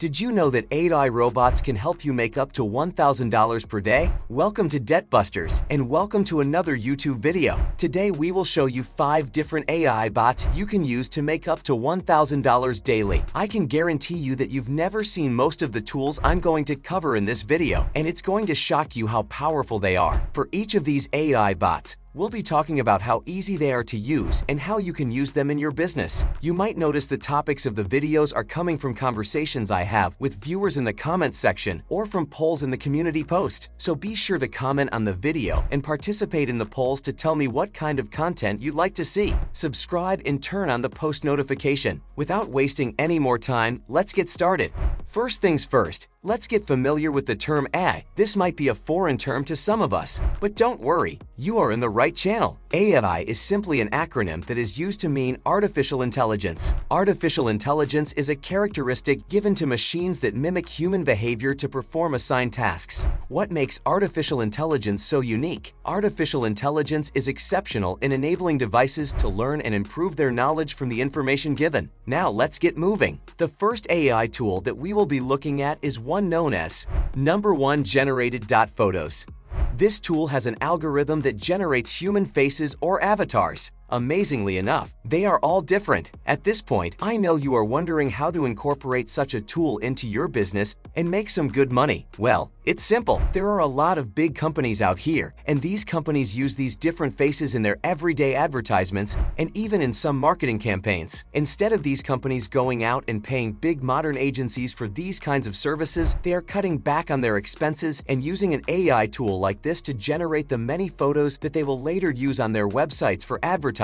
Did you know that AI robots can help you make up to $1,000 per day? Welcome to Debt Busters, and welcome to another YouTube video. Today we will show you 5 different AI bots you can use to make up to $1,000 daily. I can guarantee you that you've never seen most of the tools I'm going to cover in this video, and it's going to shock you how powerful they are. For each of these AI bots, we'll be talking about how easy they are to use and how you can use them in your business. You might notice the topics of the videos are coming from conversations I have with viewers in the comments section or from polls in the community post. So be sure to comment on the video and participate in the polls to tell me what kind of content you'd like to see. Subscribe and turn on the post notification. Without wasting any more time, let's get started. First things first, let's get familiar with the term AI. This might be a foreign term to some of us, but don't worry, you are in the right channel. AI is simply an acronym that is used to mean artificial intelligence. Artificial intelligence is a characteristic given to machines that mimic human behavior to perform assigned tasks. What makes artificial intelligence so unique? Artificial intelligence is exceptional in enabling devices to learn and improve their knowledge from the information given. Now let's get moving. The first AI tool that we will be looking at is one known as Number 1 Generated Photos. This tool has an algorithm that generates human faces or avatars. Amazingly enough, they are all different. At this point, I know you are wondering how to incorporate such a tool into your business and make some good money. Well, it's simple. There are a lot of big companies out here, and these companies use these different faces in their everyday advertisements and even in some marketing campaigns. Instead of these companies going out and paying big modern agencies for these kinds of services, they are cutting back on their expenses and using an AI tool like this to generate the many photos that they will later use on their websites for advertising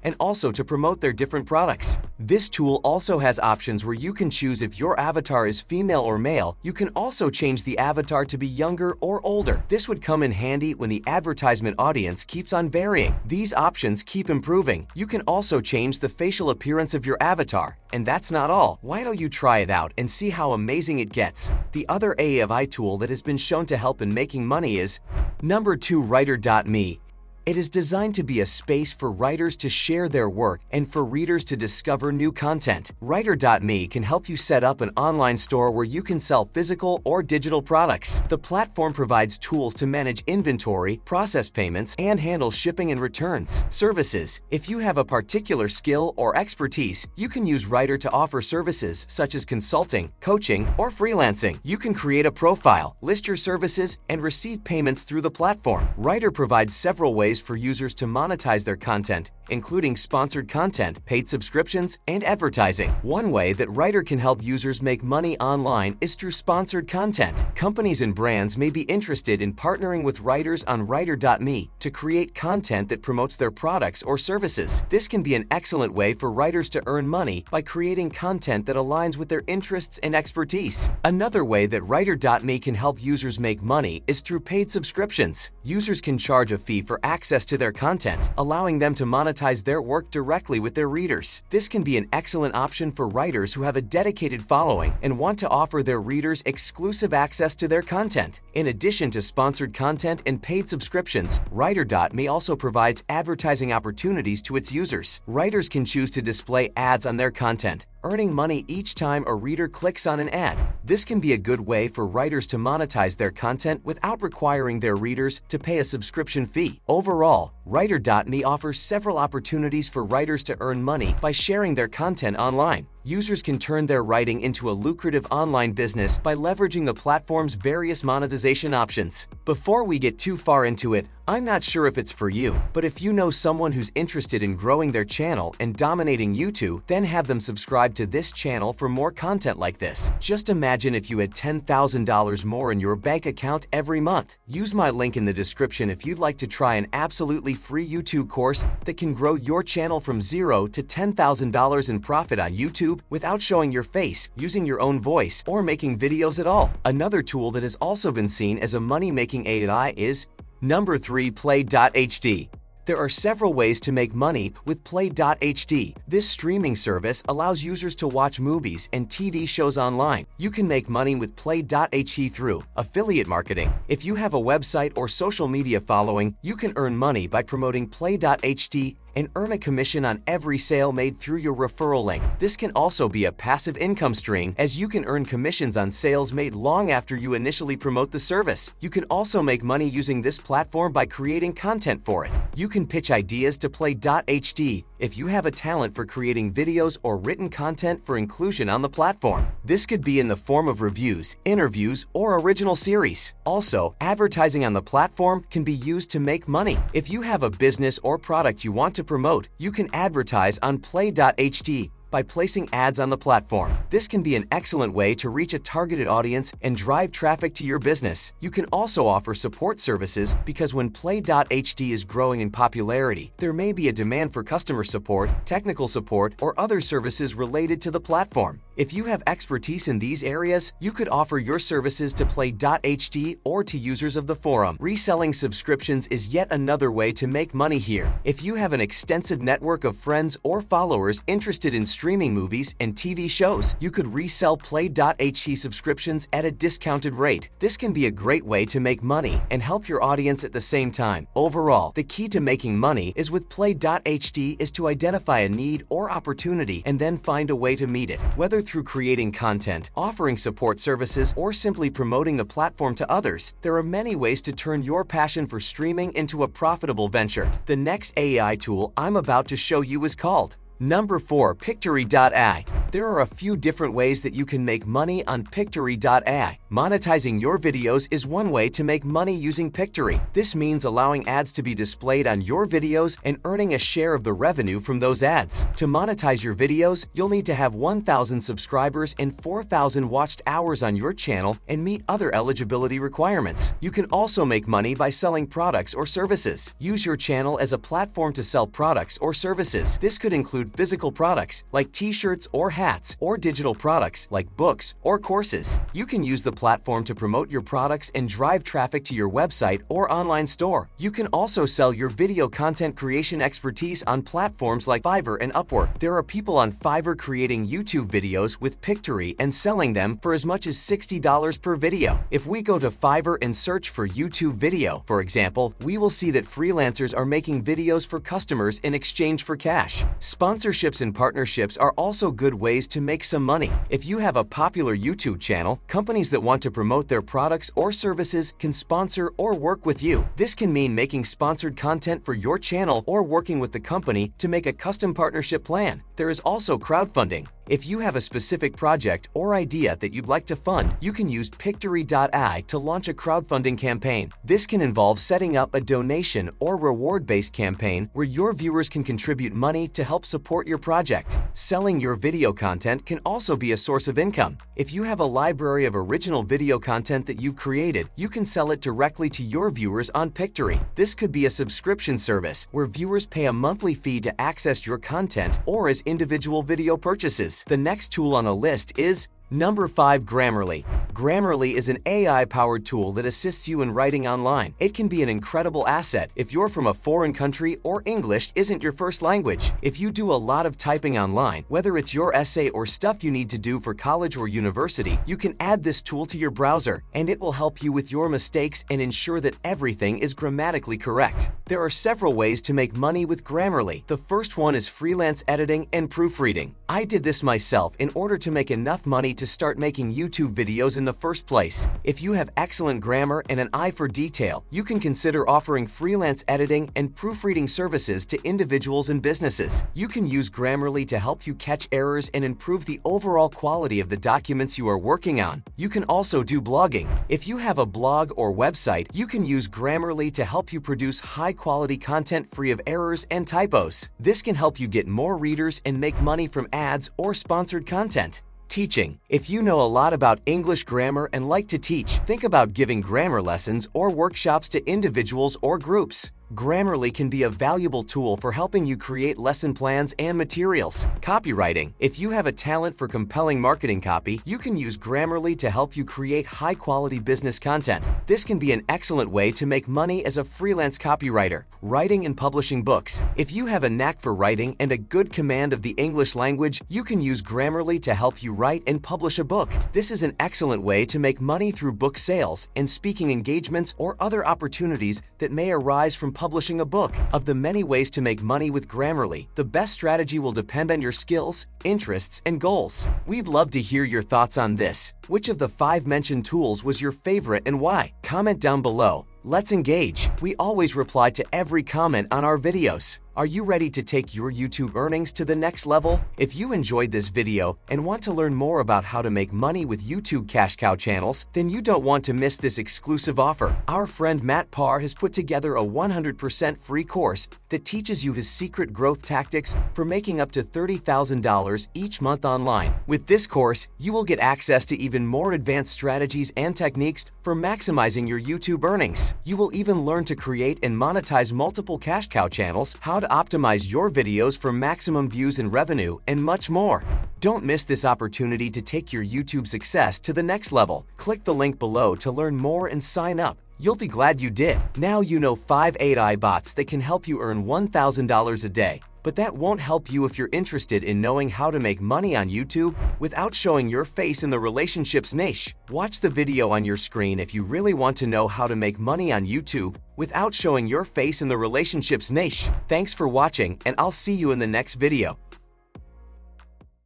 and also to promote their different products. This tool also has options where you can choose if your avatar is female or male. You can also change the avatar to be younger or older. This would come in handy when the advertisement audience keeps on varying. These options keep improving. You can also change the facial appearance of your avatar. And that's not all. Why don't you try it out and see how amazing it gets? The other AI tool that has been shown to help in making money is Number 2 Rytr.me. It is designed to be a space for writers to share their work and for readers to discover new content. Rytr.me can help you set up an online store where you can sell physical or digital products. The platform provides tools to manage inventory, process payments, and handle shipping and returns. Services. If you have a particular skill or expertise, you can use Rytr to offer services such as consulting, coaching, or freelancing. You can create a profile, list your services, and receive payments through the platform. Rytr provides several ways for users to monetize their content, including sponsored content, paid subscriptions, and advertising. One way that Rytr can help users make money online is through sponsored content. Companies and brands may be interested in partnering with writers on Rytr.me to create content that promotes their products or services. This can be an excellent way for writers to earn money by creating content that aligns with their interests and expertise. Another way that Rytr.me can help users make money is through paid subscriptions. Users can charge a fee for access to their content, allowing them to monetize their work directly with their readers. This can be an excellent option for writers who have a dedicated following and want to offer their readers exclusive access to their content. In addition to sponsored content and paid subscriptions, Rytr.me also provides advertising opportunities to its users. Writers can choose to display ads on their content, earning money each time a reader clicks on an ad. This can be a good way for writers to monetize their content without requiring their readers to pay a subscription fee. Overall, Rytr.me offers several opportunities for writers to earn money by sharing their content online. Users can turn their writing into a lucrative online business by leveraging the platform's various monetization options. Before we get too far into it, I'm not sure if it's for you, but if you know someone who's interested in growing their channel and dominating YouTube, then have them subscribe to this channel for more content like this. Just imagine if you had $10,000 more in your bank account every month. Use my link in the description if you'd like to try an absolutely free YouTube course that can grow your channel from $0 to $10,000 in profit on YouTube without showing your face, using your own voice, or making videos at all. Another tool that has also been seen as a money-making AI is Number 3 Play.hd. There are several ways to make money with Play.hd. This streaming service allows users to watch movies and TV shows online. You can make money with Play.hd through affiliate marketing. If you have a website or social media following, you can earn money by promoting Play.hd and earn a commission on every sale made through your referral link. This can also be a passive income stream, as you can earn commissions on sales made long after you initially promote the service. You can also make money using this platform by creating content for it. You can pitch ideas to Play.hd if you have a talent for creating videos or written content for inclusion on the platform. This could be in the form of reviews, interviews, or original series. Also, advertising on the platform can be used to make money. If you have a business or product you want to promote, you can advertise on Play.hd by placing ads on the platform. This can be an excellent way to reach a targeted audience and drive traffic to your business. You can also offer support services, because when Play.hd is growing in popularity, there may be a demand for customer support, technical support, or other services related to the platform. If you have expertise in these areas, you could offer your services to Play.hd or to users of the forum. Reselling subscriptions is yet another way to make money here. If you have an extensive network of friends or followers interested in streaming movies and TV shows, you could resell Play.hd subscriptions at a discounted rate. This can be a great way to make money and help your audience at the same time. Overall, the key to making money is with Play.hd is to identify a need or opportunity and then find a way to meet it. Whether through creating content, offering support services, or simply promoting the platform to others, there are many ways to turn your passion for streaming into a profitable venture. The next AI tool I'm about to show you is called Number 4. Pictory AI. There are a few different ways that you can make money on Pictory AI. Monetizing your videos is one way to make money using Pictory. This means allowing ads to be displayed on your videos and earning a share of the revenue from those ads. To monetize your videos, you'll need to have 1,000 subscribers and 4,000 watched hours on your channel and meet other eligibility requirements. You can also make money by selling products or services. Use your channel as a platform to sell products or services. This could include physical products like t-shirts or hats, or digital products like books or courses. You can use the platform to promote your products and drive traffic to your website or online store. You can also sell your video content creation expertise on platforms like Fiverr and Upwork. There are people on Fiverr creating YouTube videos with Pictory and selling them for as much as $60 per video. If we go to Fiverr and search for YouTube video, for example, we will see that freelancers are making videos for customers in exchange for cash. Sponsorships and partnerships are also good ways to make some money. If you have a popular YouTube channel, companies that want to promote their products or services can sponsor or work with you. This can mean making sponsored content for your channel or working with the company to make a custom partnership plan. There is also crowdfunding. If you have a specific project or idea that you'd like to fund, you can use Pictory AI to launch a crowdfunding campaign. This can involve setting up a donation or reward-based campaign where your viewers can contribute money to help support your project. Selling your video content can also be a source of income. If you have a library of original video content that you've created, you can sell it directly to your viewers on Pictory. This could be a subscription service where viewers pay a monthly fee to access your content, or as individual video purchases. The next tool on a list is Number 5. Grammarly. Grammarly is an AI-powered tool that assists you in writing online. It can be an incredible asset if you're from a foreign country or English isn't your first language. If you do a lot of typing online, whether it's your essay or stuff you need to do for college or university, you can add this tool to your browser, and it will help you with your mistakes and ensure that everything is grammatically correct. There are several ways to make money with Grammarly. The first one is freelance editing and proofreading. I did this myself in order to make enough money to start making YouTube videos in the first place. If you have excellent grammar and an eye for detail, you can consider offering freelance editing and proofreading services to individuals and businesses. You can use Grammarly to help you catch errors and improve the overall quality of the documents you are working on. You can also do blogging. If you have a blog or website, you can use Grammarly to help you produce high-quality content free of errors and typos. This can help you get more readers and make money from ads or sponsored content. Teaching. If you know a lot about English grammar and like to teach, think about giving grammar lessons or workshops to individuals or groups. Grammarly can be a valuable tool for helping you create lesson plans and materials. Copywriting. If you have a talent for compelling marketing copy, you can use Grammarly to help you create high-quality business content. This can be an excellent way to make money as a freelance copywriter. Writing and publishing books. If you have a knack for writing and a good command of the English language, you can use Grammarly to help you write and publish a book. This is an excellent way to make money through book sales and speaking engagements or other opportunities that may arise from publishing a book. Of the many ways to make money with Grammarly, the best strategy will depend on your skills, interests, and goals. We'd love to hear your thoughts on this. Which of the 5 mentioned tools was your favorite and why? Comment down below. Let's engage. We always reply to every comment on our videos. Are you ready to take your YouTube earnings to the next level? If you enjoyed this video and want to learn more about how to make money with YouTube cash cow channels, then you don't want to miss this exclusive offer. Our friend Matt Parr has put together a 100% free course that teaches you his secret growth tactics for making up to $30,000 each month online. With this course, you will get access to even more advanced strategies and techniques for maximizing your YouTube earnings. You will even learn to create and monetize multiple cash cow channels, how to optimize your videos for maximum views and revenue, and much more. Don't miss this opportunity to take your YouTube success to the next level. Click the link below to learn more and sign up. You'll be glad you did. Now you know 5 AI bots that can help you earn $1,000 a day. But that won't help you if you're interested in knowing how to make money on YouTube without showing your face in the relationships niche. Watch the video on your screen if you really want to know how to make money on YouTube without showing your face in the relationships niche. Thanks for watching, and I'll see you in the next video.